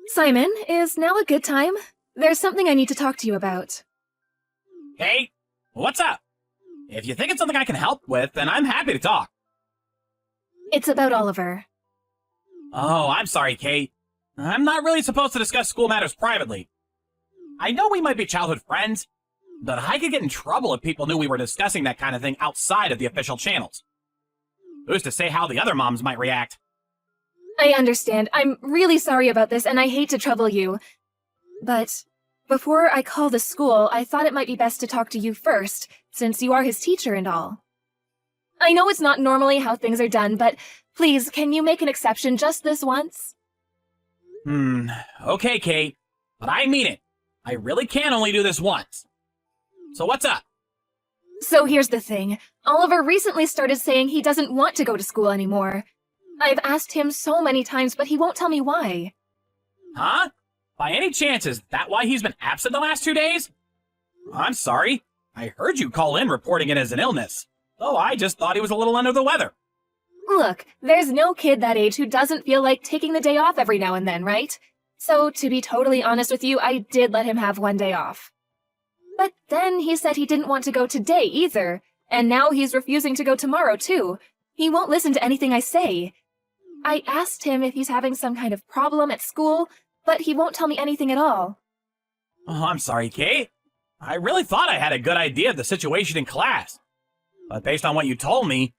Simon, is now a good time? There's something I need to talk to you about. Hey, what's up? If you think it's something I can help with, then I'm happy to talk. It's about Oliver. Oh, I'm sorry, Kate. I'm not really supposed to discuss school matters privately. I know we might be childhood friends, but I could get in trouble if people knew we were discussing that kind of thing outside of the official channels. Who's to say how the other moms might react? I understand. I'm really sorry about this, and I hate to trouble you. But before I call the school, I thought it might be best to talk to you first, since you are his teacher and all. I know it's not normally how things are done, but please, can you make an exception just this once? Okay, Kate, but I mean it. I really can only do this once. So what's up? So here's the thing. Oliver recently started saying he doesn't want to go to school anymore. I've asked him so many times, but he won't tell me why. Huh? By any chance, is that why he's been absent the last 2 days? I'm sorry. I heard you call in reporting it as an illness. Oh, I just thought he was a little under the weather. Look, there's no kid that age who doesn't feel like taking the day off every now and then, right? So, to be totally honest with you, I did let him have one day off. But then he said he didn't want to go today either, and now he's refusing to go tomorrow too. He won't listen to anything I say. I asked him if he's having some kind of problem at school, but he won't tell me anything at all. Oh, I'm sorry, Kate. I really thought I had a good idea of the situation in class. But based on what you told me,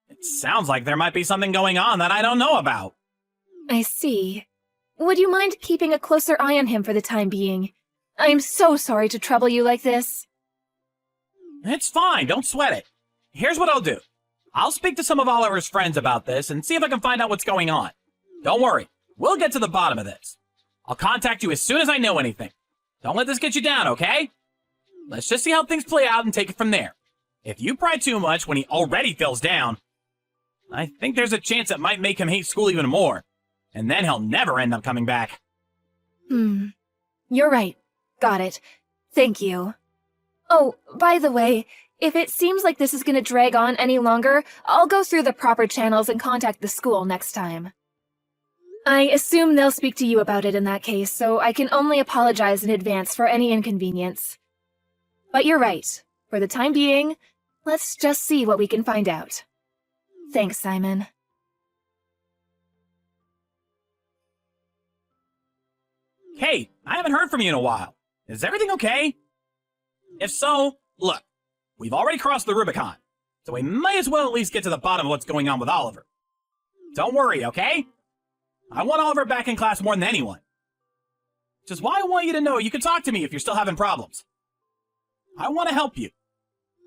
it sounds like there might be something going on that I don't know about. I see. Would you mind keeping a closer eye on him for the time being? I'm so sorry to trouble you like this. It's fine, don't sweat it. Here's what I'll do. I'll speak to some of Oliver's friends about this and see if I can find out what's going on. Don't worry, we'll get to the bottom of this. I'll contact you as soon as I know anything. Don't let this get you down, okay? Let's just see how things play out and take it from there. If you pry too much when he already feels down, I think there's a chance it might make him hate school even more. And then he'll never end up coming back. You're right. Got it. Thank you. Oh, by the way, if it seems like this is gonna drag on any longer, I'll go through the proper channels and contact the school next time. I assume they'll speak to you about it in that case, so I can only apologize in advance for any inconvenience. But you're right. For the time being, let's just see what we can find out. Thanks, Simon. Hey, I haven't heard from you in a while. Is everything okay? If so, look, we've already crossed the Rubicon, so we might as well at least get to the bottom of what's going on with Oliver. Don't worry, okay? I want Oliver back in class more than anyone. Which is why I want you to know you can talk to me if you're still having problems. I want to help you.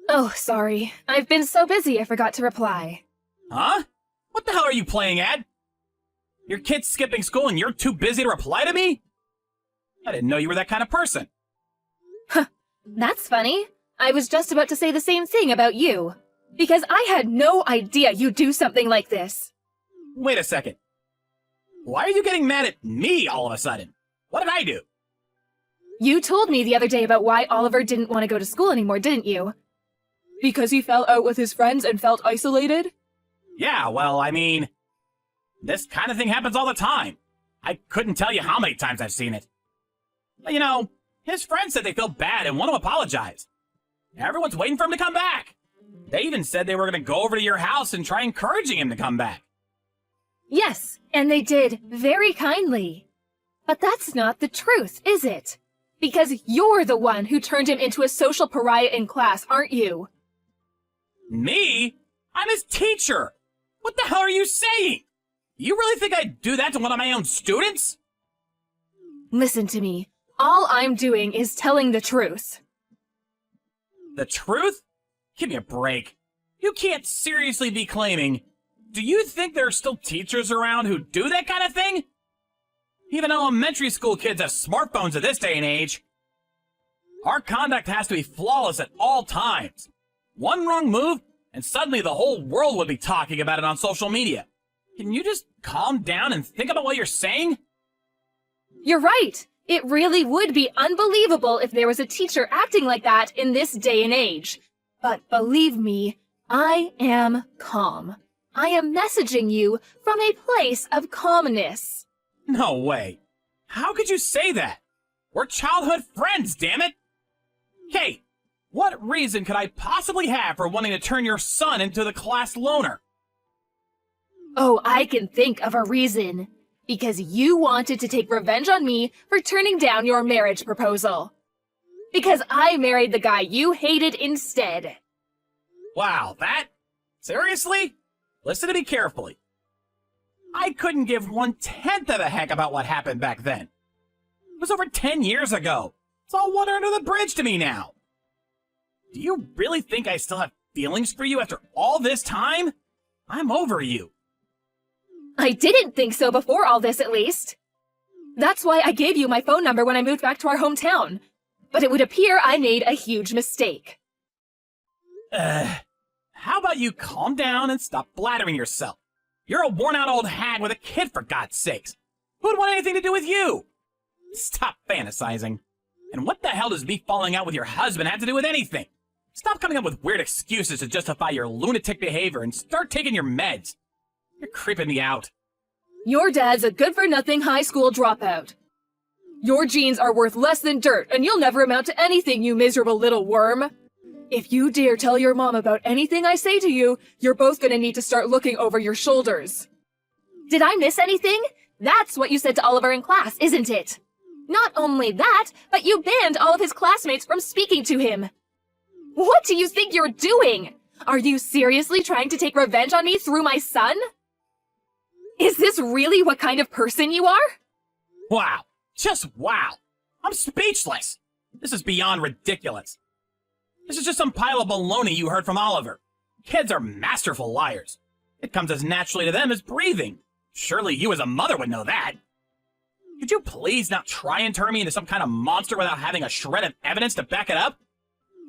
Oh, sorry. I've been so busy I forgot to reply. Huh? What the hell are you playing at? Your kid's skipping school and you're too busy to reply to me? I didn't know you were that kind of person. Huh, that's funny. I was just about to say the same thing about you. Because I had no idea you'd do something like this. Wait a second. Why are you getting mad at me all of a sudden? What did I do? You told me the other day about why Oliver didn't want to go to school anymore, didn't you? Because he fell out with his friends and felt isolated? Yeah, well, I mean, this kind of thing happens all the time. I couldn't tell you how many times I've seen it. But, you know, his friends said they feel bad and want to apologize. Everyone's waiting for him to come back. They even said they were going to go over to your house and try encouraging him to come back. Yes, and they did, very kindly. But that's not the truth, is it? Because you're the one who turned him into a social pariah in class, aren't you? Me? I'm his teacher. What the hell are you saying? You really think I'd do that to one of my own students? Listen to me. All I'm doing is telling the truth. The truth? Give me a break. You can't seriously be claiming... Do you think there are still teachers around who do that kind of thing? Even elementary school kids have smartphones at this day and age. Our conduct has to be flawless at all times. One wrong move, and suddenly the whole world would be talking about it on social media. Can you just calm down and think about what you're saying? You're right. It really would be unbelievable if there was a teacher acting like that in this day and age. But believe me, I am calm. I am messaging you from a place of calmness. No way. How could you say that? We're childhood friends, damn it! Kate, what reason could I possibly have for wanting to turn your son into the class loner? Oh, I can think of a reason. Because you wanted to take revenge on me for turning down your marriage proposal. Because I married the guy you hated instead. Wow, that? Seriously? Listen to me carefully. I couldn't give 1/10 of a heck about what happened back then. It was over 10 years ago. It's all water under the bridge to me now. Do you really think I still have feelings for you after all this time? I'm over you. I didn't think so before all this, at least. That's why I gave you my phone number when I moved back to our hometown. But it would appear I made a huge mistake. How about you calm down and stop blathering yourself? You're a worn-out old hag with a kid, for God's sakes. Who would want anything to do with you? Stop fantasizing. And what the hell does me falling out with your husband have to do with anything? Stop coming up with weird excuses to justify your lunatic behavior and start taking your meds. You're creeping me out. Your dad's a good-for-nothing high school dropout. Your genes are worth less than dirt, and you'll never amount to anything, you miserable little worm. If you dare tell your mom about anything I say to you, you're both gonna need to start looking over your shoulders. Did I miss anything? That's what you said to Oliver in class, isn't it? Not only that, but you banned all of his classmates from speaking to him. What do you think you're doing? Are you seriously trying to take revenge on me through my son? Is this really what kind of person you are? Wow. Just wow. I'm speechless. This is beyond ridiculous. This is just some pile of baloney you heard from Oliver. Kids are masterful liars. It comes as naturally to them as breathing. Surely you as a mother would know that. Could you please not try and turn me into some kind of monster without having a shred of evidence to back it up?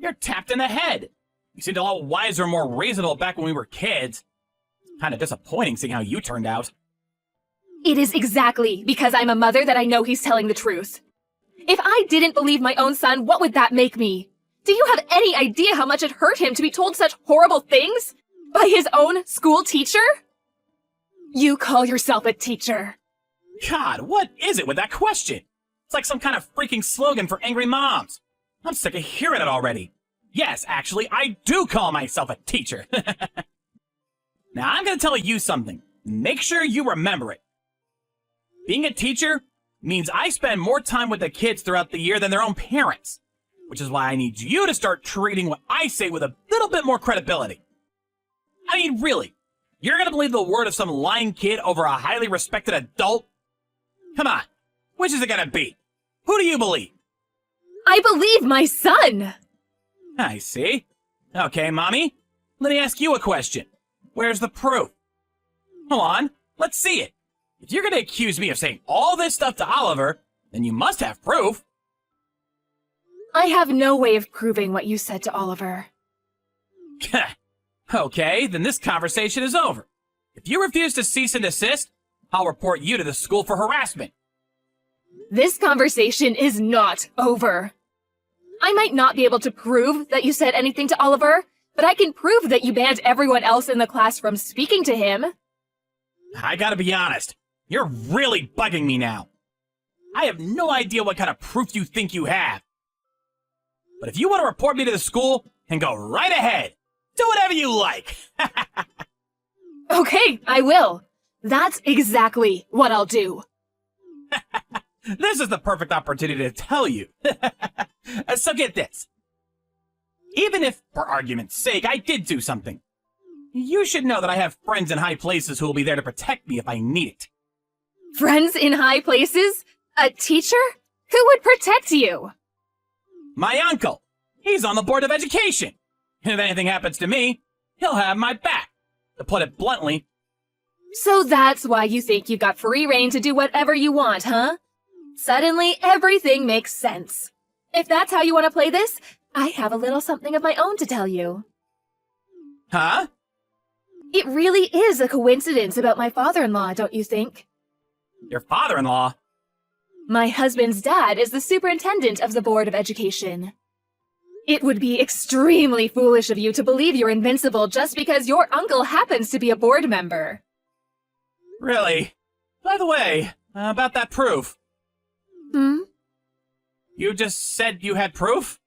You're tapped in the head. You seemed a lot wiser and more reasonable back when we were kids. Kind of disappointing seeing how you turned out. It is exactly because I'm a mother that I know he's telling the truth. If I didn't believe my own son, what would that make me? Do you have any idea how much it hurt him to be told such horrible things? By his own school teacher? You call yourself a teacher. God, what is it with that question? It's like some kind of freaking slogan for angry moms. I'm sick of hearing it already. Yes, actually, I do call myself a teacher. Now, I'm going to tell you something. Make sure you remember it. Being a teacher means I spend more time with the kids throughout the year than their own parents, which is why I need you to start treating what I say with a little bit more credibility. I mean, really, you're going to believe the word of some lying kid over a highly respected adult? Come on, which is it going to be? Who do you believe? I believe my son! I see. Okay, Mommy, let me ask you a question. Where's the proof? Hold on, let's see it. If you're going to accuse me of saying all this stuff to Oliver, then you must have proof. I have no way of proving what you said to Oliver. Okay, then this conversation is over. If you refuse to cease and desist, I'll report you to the school for harassment. This conversation is not over. I might not be able to prove that you said anything to Oliver, but I can prove that you banned everyone else in the class from speaking to him. I gotta be honest, you're really bugging me now. I have no idea what kind of proof you think you have. But if you want to report me to the school, then go right ahead. Do whatever you like. Okay, I will. That's exactly what I'll do. This is the perfect opportunity to tell you. So get this. Even if, for argument's sake, I did do something, you should know that I have friends in high places who will be there to protect me if I need it. Friends in high places? A teacher? Who would protect you? My uncle. He's on the Board of Education. If anything happens to me, he'll have my back. To put it bluntly. So that's why you think you've got free reign to do whatever you want, huh? Suddenly, everything makes sense. If that's how you want to play this, I have a little something of my own to tell you. Huh? It really is a coincidence about my father-in-law, don't you think? Your father-in-law? My husband's dad is the superintendent of the Board of Education. It would be extremely foolish of you to believe you're invincible just because your uncle happens to be a board member. Really? By the way, about that proof. You just said you had proof?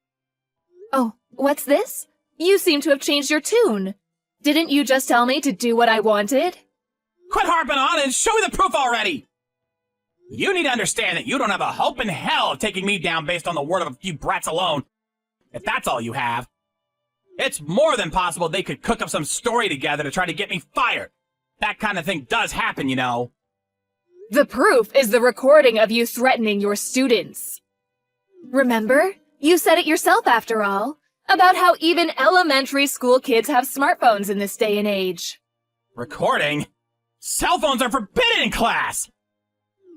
Oh, what's this? You seem to have changed your tune. Didn't you just tell me to do what I wanted? Quit harping on and show me the proof already! You need to understand that you don't have a hope in hell of taking me down based on the word of a few brats alone. If that's all you have. It's more than possible they could cook up some story together to try to get me fired. That kind of thing does happen, you know. The proof is the recording of you threatening your students. Remember? You said it yourself after all, about how even elementary school kids have smartphones in this day and age. Recording? Cell phones are forbidden in class!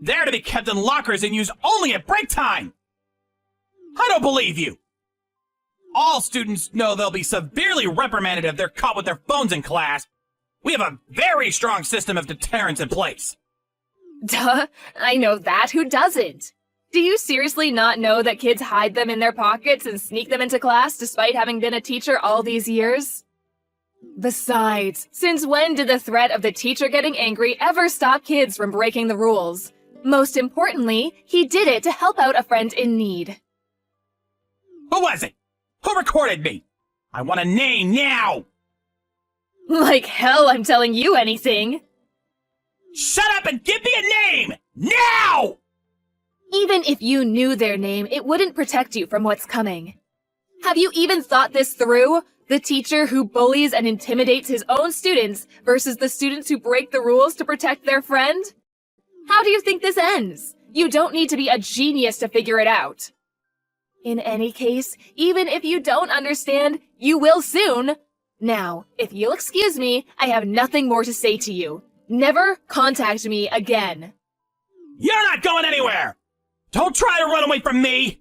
They're to be kept in lockers and used only at break time! I don't believe you! All students know they'll be severely reprimanded if they're caught with their phones in class. We have a very strong system of deterrence in place. Duh, I know that. Who doesn't? Do you seriously not know that kids hide them in their pockets and sneak them into class despite having been a teacher all these years? Besides, since when did the threat of the teacher getting angry ever stop kids from breaking the rules? Most importantly, he did it to help out a friend in need. Who was it? Who recorded me? I want a name now! Like hell I'm telling you anything. Shut up and give me a name! Now! Even if you knew their name, it wouldn't protect you from what's coming. Have you even thought this through? The teacher who bullies and intimidates his own students versus the students who break the rules to protect their friend? How do you think this ends? You don't need to be a genius to figure it out. In any case, even if you don't understand, you will soon. Now, if you'll excuse me, I have nothing more to say to you. Never contact me again. You're not going anywhere! Don't try to run away from me!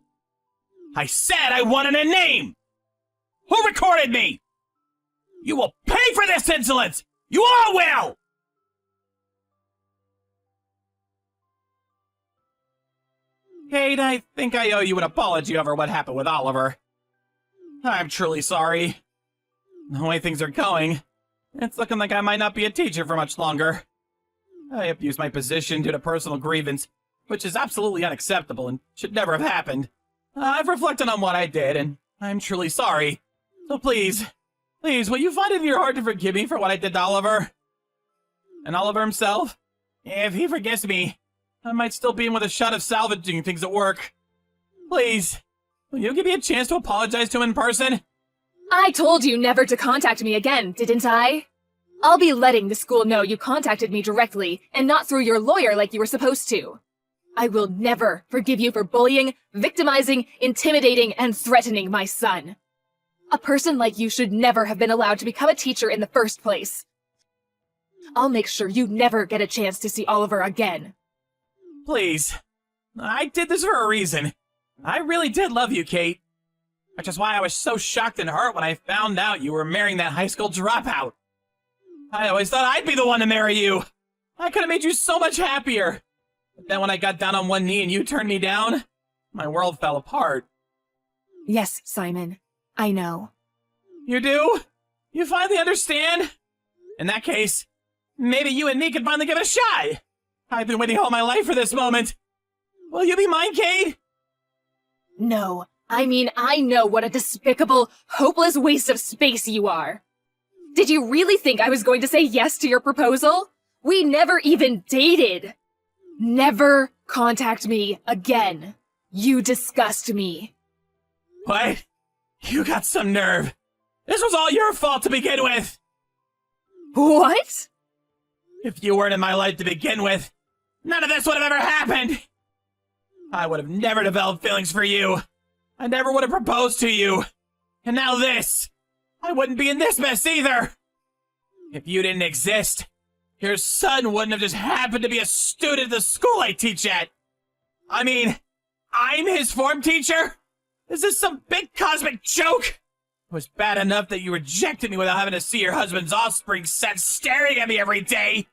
I said I wanted a name! Who recorded me? You will pay for this insolence! You all will! Kate, I think I owe you an apology over what happened with Oliver. I'm truly sorry. The way things are going, it's looking like I might not be a teacher for much longer. I abused my position due to personal grievance, which is absolutely unacceptable and should never have happened. I've reflected on what I did, and I'm truly sorry. So please, will you find it in your heart to forgive me for what I did to Oliver? And Oliver himself? If he forgives me, I might still be in with a shot of salvaging things at work. Please, will you give me a chance to apologize to him in person? I told you never to contact me again, didn't I? I'll be letting the school know you contacted me directly and not through your lawyer like you were supposed to. I will never forgive you for bullying, victimizing, intimidating, and threatening my son. A person like you should never have been allowed to become a teacher in the first place. I'll make sure you never get a chance to see Oliver again. Please. I did this for a reason. I really did love you, Kate. Which is why I was so shocked and hurt when I found out you were marrying that high school dropout. I always thought I'd be the one to marry you. I could have made you so much happier. But then when I got down on one knee and you turned me down, my world fell apart. Yes, Simon. I know. You do? You finally understand? In that case, maybe you and me can finally give it a shot. I've been waiting all my life for this moment. Will you be mine, Kate? No. I mean, I know what a despicable, hopeless waste of space you are. Did you really think I was going to say yes to your proposal? We never even dated. Never contact me again. You disgust me. What? You got some nerve. This was all your fault to begin with. What? If you weren't in my life to begin with, none of this would have ever happened. I would have never developed feelings for you. I never would have proposed to you. And now this. I wouldn't be in this mess either. If you didn't exist, your son wouldn't have just happened to be a student at the school I teach at. I mean, I'm his form teacher? Is this some big cosmic joke? It was bad enough that you rejected me without having to see your husband's offspring set staring at me every day.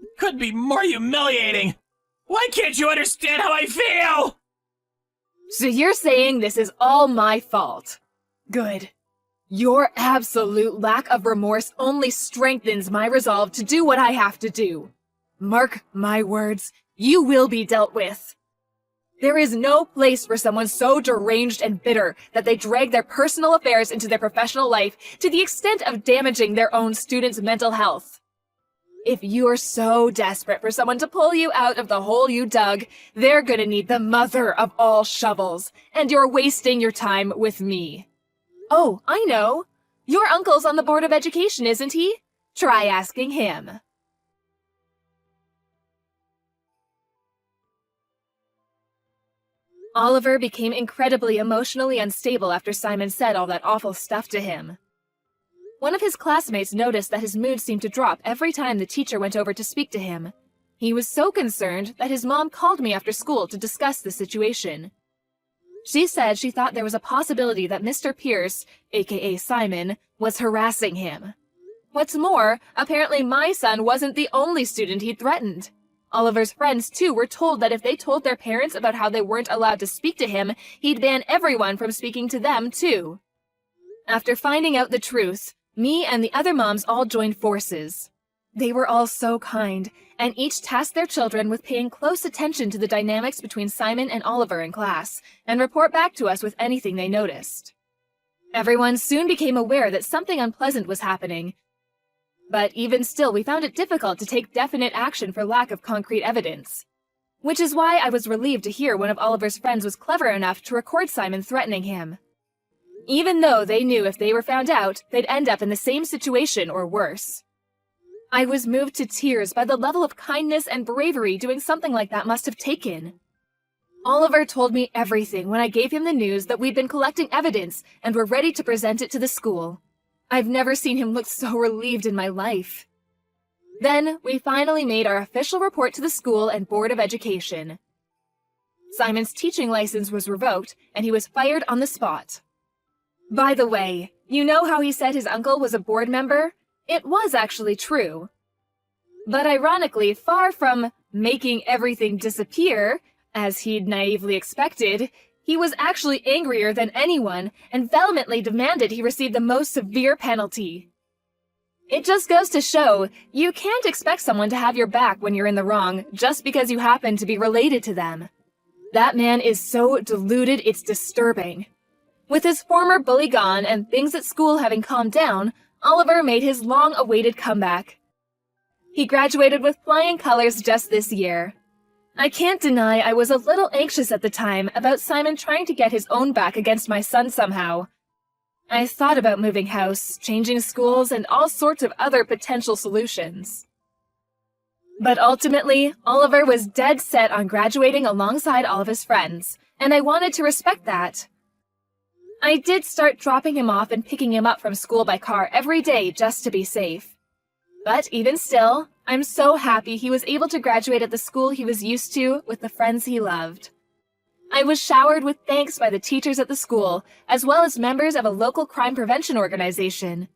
It couldn't be more humiliating. Why can't you understand how I feel? So you're saying this is all my fault. Good. Your absolute lack of remorse only strengthens my resolve to do what I have to do. Mark my words, you will be dealt with. There is no place for someone so deranged and bitter that they drag their personal affairs into their professional life to the extent of damaging their own students' mental health. If you're so desperate for someone to pull you out of the hole you dug, they're gonna need the mother of all shovels, and you're wasting your time with me. Oh, I know. Your uncle's on the Board of Education, isn't he? Try asking him. Oliver became incredibly emotionally unstable after Simon said all that awful stuff to him. One of his classmates noticed that his mood seemed to drop every time the teacher went over to speak to him. He was so concerned that his mom called me after school to discuss the situation. She said she thought there was a possibility that Mr. Pierce, aka Simon, was harassing him. What's more, apparently my son wasn't the only student he'd threatened. Oliver's friends, too, were told that if they told their parents about how they weren't allowed to speak to him, he'd ban everyone from speaking to them, too. After finding out the truth, me and the other moms all joined forces. They were all so kind, and each tasked their children with paying close attention to the dynamics between Simon and Oliver in class, and report back to us with anything they noticed. Everyone soon became aware that something unpleasant was happening, but even still we found it difficult to take definite action for lack of concrete evidence. Which is why I was relieved to hear one of Oliver's friends was clever enough to record Simon threatening him. Even though they knew if they were found out, they'd end up in the same situation or worse. I was moved to tears by the level of kindness and bravery doing something like that must have taken. Oliver told me everything when I gave him the news that we'd been collecting evidence and were ready to present it to the school. I've never seen him look so relieved in my life. Then, we finally made our official report to the school and Board of Education. Simon's teaching license was revoked, and he was fired on the spot. By the way, you know how he said his uncle was a board member? It was actually true. But ironically, far from making everything disappear, as he'd naively expected, he was actually angrier than anyone and vehemently demanded he receive the most severe penalty. It just goes to show, you can't expect someone to have your back when you're in the wrong just because you happen to be related to them. That man is so deluded it's disturbing. With his former bully gone and things at school having calmed down, Oliver made his long-awaited comeback. He graduated with flying colors just this year. I can't deny I was a little anxious at the time about Simon trying to get his own back against my son somehow. I thought about moving house, changing schools, and all sorts of other potential solutions. But ultimately, Oliver was dead set on graduating alongside all of his friends, and I wanted to respect that. I did start dropping him off and picking him up from school by car every day just to be safe. But even still, I'm so happy he was able to graduate at the school he was used to with the friends he loved. I was showered with thanks by the teachers at the school, as well as members of a local crime prevention organization.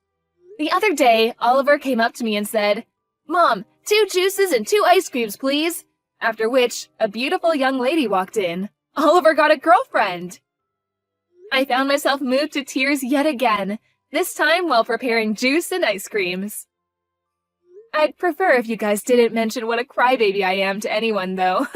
The other day, Oliver came up to me and said, "Mom, 2 juices and 2 ice creams, please." After which, a beautiful young lady walked in. Oliver got a girlfriend! I found myself moved to tears yet again, this time while preparing juice and ice creams. I'd prefer if you guys didn't mention what a crybaby I am to anyone, though.